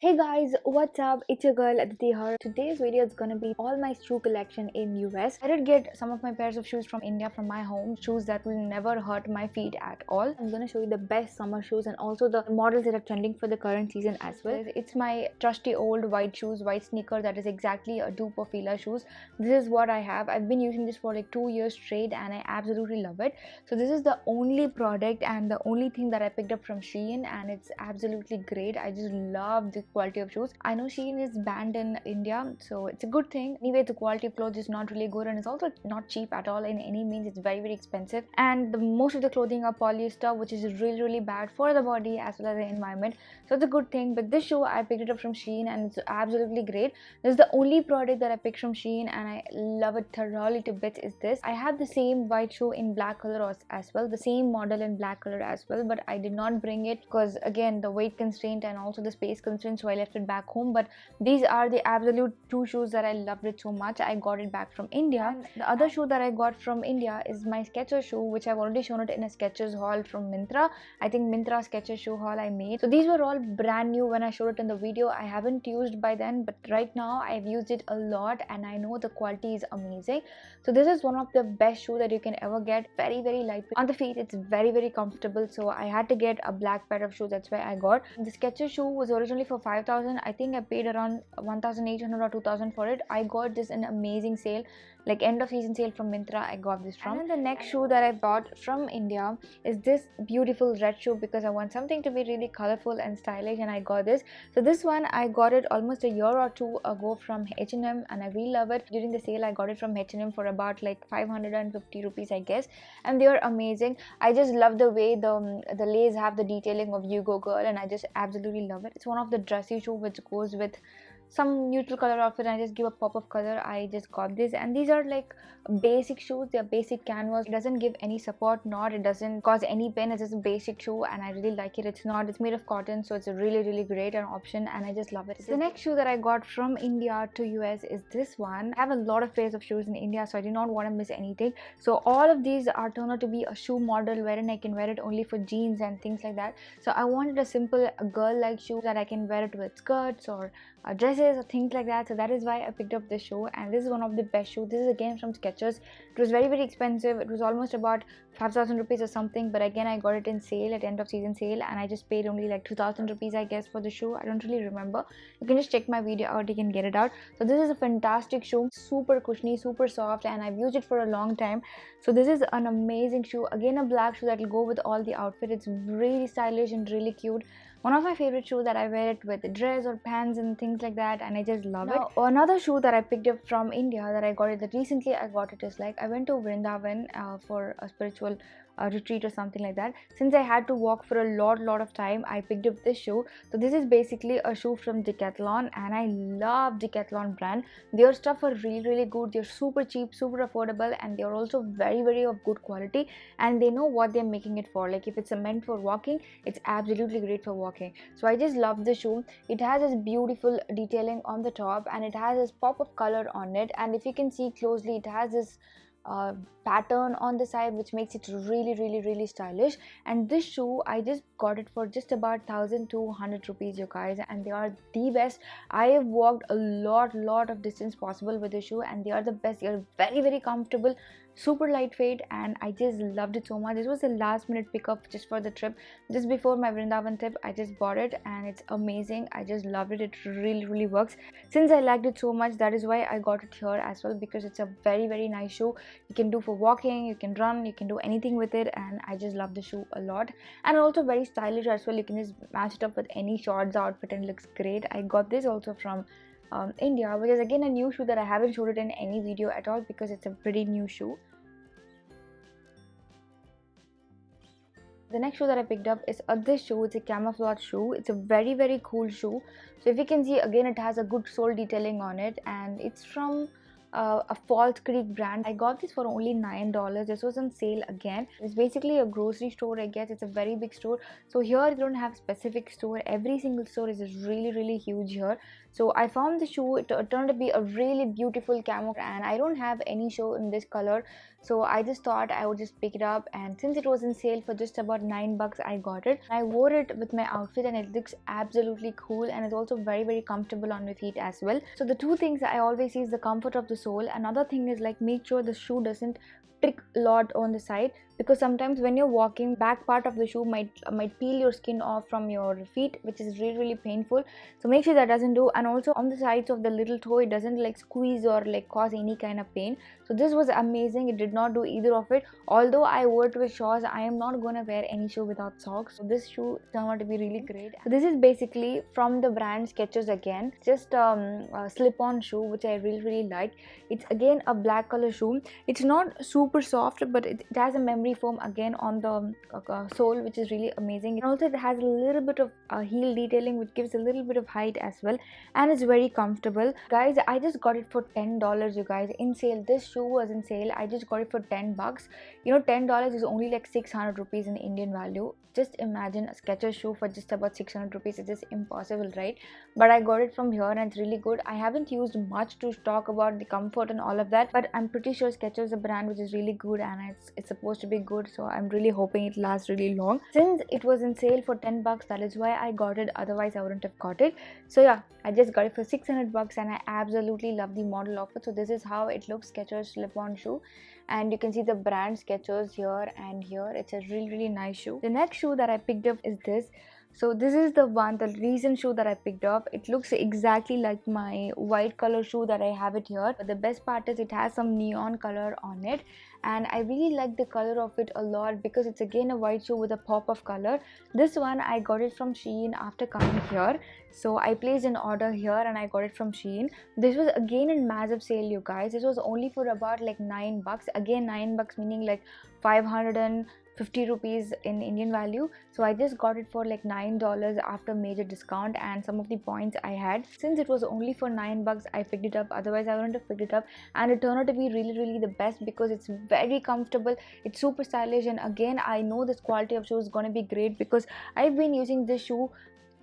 Hey guys, what's up? It's your girl Aditi here. Today's video is gonna be all my shoe collection in US. I did get some of my pairs of shoes from India from my home, shoes that will never hurt my feet at all. I'm gonna show you the best summer shoes and also the models that are trending for the current season as well. It's my trusty old white shoes, white sneaker that is exactly a dupe of Fila shoes. This is what I have. I've been using this for like 2 years straight and I absolutely love it. So this is the only product and the only thing that I picked up from Shein and it's absolutely great. I just love the quality of shoes. I know Shein is banned in India, so it's a good thing. Anyway, the quality of clothes is not really good and it's also not cheap at all in any means. It's very expensive and most of the clothing are polyester, which is really bad for the body as well as the environment. So it's a good thing. But this shoe I picked it up from Shein and it's absolutely great. This is the only product that I picked from Shein and I love it thoroughly to bits. Is this. I have the same white shoe in black color as well, the same model in black color as well, but I did not bring it because again the weight constraint and also the space constraint, so I left it back home. But these are the absolute two shoes that I loved it so much. I got it back from India. And the other shoe that I got from India is my Skechers shoe, which I've already shown it in a Skechers haul from Myntra. I think Myntra Skechers shoe haul I made. So these were all brand new when I showed it in the video. I haven't used by then, but right now I've used it a lot and I know the quality is amazing. So this is one of the best shoe that you can ever get. Very lightweight on the feet. It's very comfortable. So I had to get a black pair of shoes. That's why I got the Skechers shoe. Was originally for 5,000. I think I paid around 1,800 or 2,000 for it. I got this in amazing sale, like end of season sale from Myntra. I got this from. And then the next shoe that I bought from India is this beautiful red shoe because I want something to be really colorful and stylish, and I got this. So this one I got it almost a year or two ago from H&M and I really love it. During the sale I got it from H&M for about like 550 rupees I guess, and they are amazing. I just love the way the lace have the detailing of You Go Girl and I just absolutely love it. It's one of the dressy shoe which goes with some neutral color outfit and I just give a pop of color. I just got this and these are like basic shoes. They're basic canvas. It doesn't give any support, nor it doesn't cause any pain. It's just a basic shoe and I really like it. It's made of cotton, so it's a really great an option and I just love it. The next shoe that I got from India to US is this one. I have a lot of pairs of shoes in India, so I did not want to miss anything. So all of these are turned out to be a shoe model wherein I can wear it only for jeans and things like that. So I wanted a simple girl like shoe that I can wear it with skirts or dresses or things like that. So that is why I picked up this shoe and this is one of the best shoes. This is again from Skechers. It was very expensive. It was almost about 5,000 rupees or something, but again I got it in sale at end of season sale and I just paid only like 2,000 rupees I guess for the shoe. I don't really remember. You can just check my video out, you can get it out. So this is a fantastic shoe, super cushiony, super soft, and I've used it for a long time. So this is an amazing shoe. Again a black shoe that will go with all the outfit. It's really stylish and really cute. One of my favorite shoes that I wear it with dress or pants and things like that, and I just love it. Another shoe that I picked up from India that I got it, that recently I got it, is like I went to Vrindavan for a spiritual retreat or something like that. Since I had to walk for a lot of time, I picked up this shoe. So this is basically a shoe from Decathlon and I love Decathlon brand. Their stuff are really good. They're super cheap, super affordable, and they're also very of good quality, and they know what they're making it for. Like if it's meant for walking, it's absolutely great for walking. So I just love the shoe. It has this beautiful detailing on the top and it has this pop of color on it, and if you can see closely, it has this pattern on the side which makes it really stylish. And this shoe I just got it for just about 1,200 rupees, you guys, and they are the best. I have walked a lot of distance possible with this shoe and they are the best. They are very comfortable, super lightweight, and I just loved it so much. This was a last minute pickup just for the trip, just before my Vrindavan trip. I just bought it and it's amazing. I just loved it. It really works. Since I liked it so much, that is why I got it here as well, because it's a very nice shoe. You can do for walking, you can run, you can do anything with it, and I just love the shoe a lot. And also very stylish as well. You can just match it up with any shorts outfit and it looks great. I got this also from India, which is again a new shoe that I haven't showed it in any video at all because it's a pretty new shoe. The next shoe that I picked up is this shoe. It's a camouflage shoe. It's a very cool shoe. So if you can see, again it has a good sole detailing on it and it's from a Falls Creek brand. I got this for only $9. This was on sale again. It's basically a grocery store, I guess. It's a very big store. So here you don't have specific store. Every single store is really huge here. So I found the shoe. It turned out to be a really beautiful camo, and I don't have any shoe in this color, so I just thought I would just pick it up. And since it was in sale for just about $9, I got it. I wore it with my outfit and it looks absolutely cool, and it's also very comfortable on my feet as well. So the two things I always see is the comfort of the sole. Another thing is like make sure the shoe doesn't trick a lot on the side, because sometimes when you're walking, back part of the shoe might peel your skin off from your feet, which is really painful. So make sure that doesn't do. And also on the sides of the little toe, it doesn't like squeeze or like cause any kind of pain. So this was amazing. It did not do either of it. Although I wore it with shorts, I am not gonna wear any shoe without socks. So this shoe turned out to be really great. So this is basically from the brand Skechers again, just a slip-on shoe which I really like. It's again a black color shoe. It's not super soft, but it has a memory foam again on the sole, which is really amazing. And also it has a little bit of heel detailing, which gives a little bit of height as well, and it's very comfortable. Guys, I just got it for $10, you guys, in sale. This shoe was in sale. I just got it for $10. You know, $10 is only like 600 rupees in Indian value. Just imagine a Skechers shoe for just about 600 rupees. It's just impossible, right? But I got it from here and it's really good. I haven't used much to talk about the comfort and all of that, but I'm pretty sure Skechers is a brand which is really good, and it's supposed to be good. So I'm really hoping it lasts really long. Since it was in sale for $10, that is why I got it. Otherwise I wouldn't have got it. So yeah, I just got it for $600 and I absolutely love the model of it. So this is how it looks, Skechers slip-on shoe, and you can see the brand Skechers here and here. It's a really nice shoe. The next shoe that I picked up is this. So this is the recent shoe that I picked up. It looks exactly like my white color shoe that I have it here. But the best part is it has some neon color on it, and I really like the color of it a lot because it's again a white shoe with a pop of color. This one I got it from Shein after coming here. So I placed an order here and I got it from Shein. This was again in massive sale, you guys. This was only for about like $9. Again, $9 meaning like 550 rupees in Indian value. So I just got it for like $9 after major discount and some of the points I had. Since it was only for $9, I picked it up. Otherwise I wouldn't have picked it up, and it turned out to be really the best because it's very comfortable. It's super stylish, and again I know this quality of shoe is going to be great because I've been using this shoe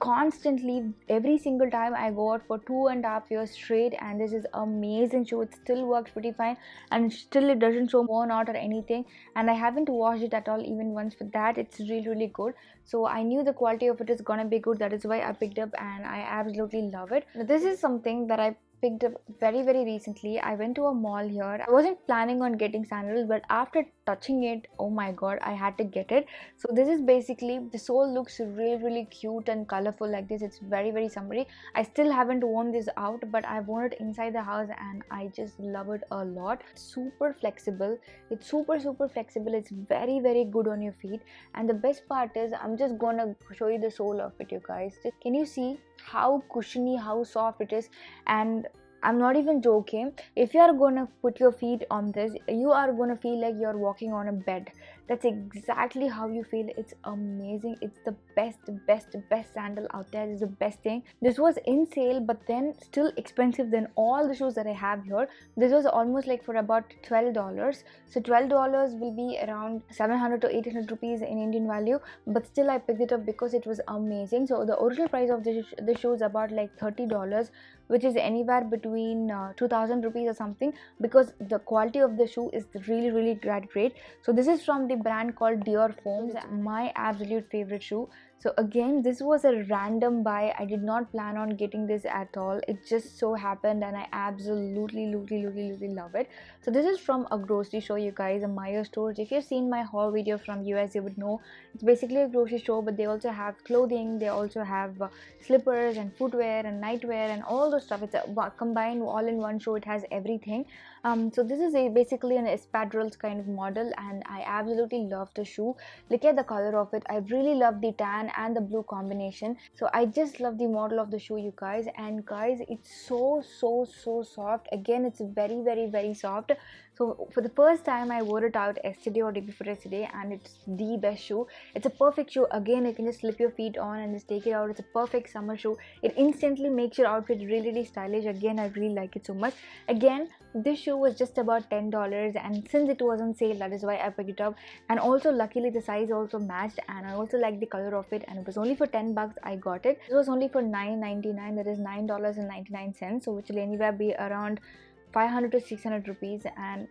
constantly every single time I go out for 2.5 years straight, and this is amazing shoe. It still works pretty fine, and still it doesn't show worn out or anything, and I haven't washed it at all even once. For that, it's really good. So I knew the quality of it is gonna be good. That is why I picked up, and I absolutely love it. Now, this is something that I picked up very recently. I went to a mall here. I wasn't planning on getting sandals, but after touching it, oh my god, I had to get it. So this is basically, the sole looks really cute and colorful like this. It's very summery. I still haven't worn this out, but I've worn it inside the house and I just love it a lot. It's super flexible. It's super flexible. It's very good on your feet, and the best part is I'm just gonna show you the sole of it, you guys. Can you see how cushiony, how soft it is? And I'm not even joking. If you are gonna put your feet on this, you are gonna feel like you're walking on a bed. That's exactly how you feel. It's amazing. It's the best sandal out there. It's the best thing. This was in sale, but then still expensive than all the shoes that I have here. This was almost like for about $12. So $12 will be around 700 to 800 rupees in Indian value, but still I picked it up because it was amazing. So the original price of the shoe is about like $30, which is anywhere between 2000 rupees or something, because the quality of the shoe is really great. So this is from the brand called Dior Foams, my absolute favorite shoe. So again, this was a random buy. I did not plan on getting this at all. It just so happened, and I absolutely love it. So this is from a grocery store, you guys, a Meijer store. If you've seen my haul video from US, you would know it's basically a grocery store, but they also have clothing. They also have slippers and footwear and nightwear and all those stuff. It's a combined all in one show. It has everything. So this is basically an espadrilles kind of model, and I absolutely love the shoe. Look at the color of it. I really love the tan and the blue combination. So I just love the model of the shoe, you guys. And guys, it's so soft. Again, it's very soft. So for the first time I wore it out yesterday or day before yesterday, and it's the best shoe. It's a perfect shoe. Again, you can just slip your feet on and just take it out. It's a perfect summer shoe. It instantly makes your outfit really stylish. Again, I really like it so much. Again, this shoe was just about $10, and since it was on sale, that is why I picked it up. And also luckily the size also matched, and I also like the color of it, and it was only for 10 bucks I got it. It was only for $9.99, that is $9.99, so which will anywhere be around 500 to 600 rupees. And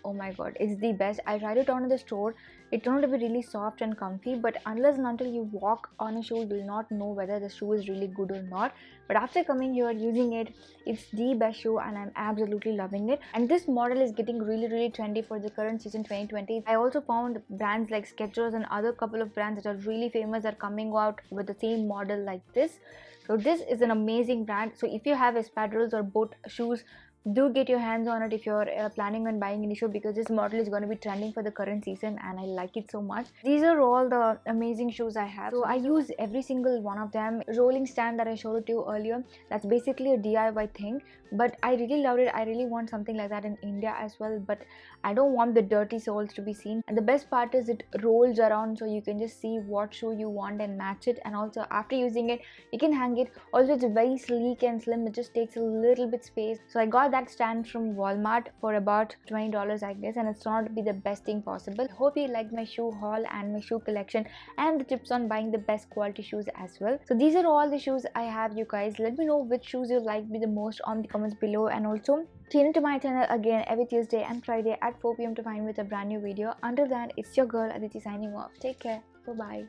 oh my god, it's the best. I tried it on in the store. It turned out to be really soft and comfy, but unless and until you walk on a shoe, you will not know whether the shoe is really good or not. But after coming here, using it, it's the best shoe, and I'm absolutely loving it. And this model is getting really trendy for the current season 2020. I also found brands like Skechers and other couple of brands that are really famous are coming out with the same model like this. So this is an amazing brand. So if you have espadrilles or boat shoes, do get your hands on it if you're planning on buying any shoe, because this model is going to be trending for the current season and I like it so much. These are all the amazing shoes I have. So I use every single one of them. Rolling stand that I showed it to you earlier, that's basically a DIY thing, but I really loved it. I really want something like that in India as well, but I don't want the dirty soles to be seen. And the best part is it rolls around, so you can just see what shoe you want and match it. And also after using it, you can hang it. Also, it's very sleek and slim. It just takes a little bit space. So I got that stand from Walmart for about $20, I guess, and it's turned out to be the best thing possible. Hope you liked my shoe haul and my shoe collection and the tips on buying the best quality shoes as well. So these are all the shoes I have, you guys. Let me know which shoes you like me the most on the comments below, and also tune into my channel again every Tuesday and Friday at 4 p.m. to find me with a brand new video. Until then, it's your girl Aditi signing off. Take care. Bye-bye.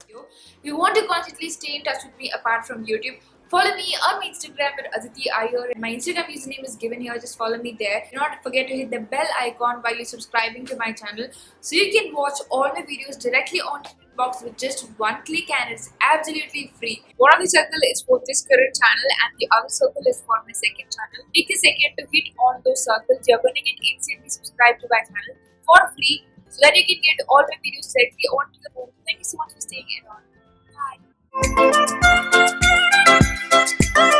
If you want to constantly stay in touch with me apart from YouTube, follow me on my Instagram at Aditi Iyer. My Instagram username is given here. Just follow me there. Do not forget to hit the bell icon while you're subscribing to my channel, so you can watch all my videos directly on box with just one click, and it's absolutely free. One of the circle is for this current channel and the other circle is for my second channel. Take a second to hit on those circles. You're going to get instantly subscribed to my channel for free, so that you can get all my videos directly onto your phone. Thank you so much for staying in on. Bye.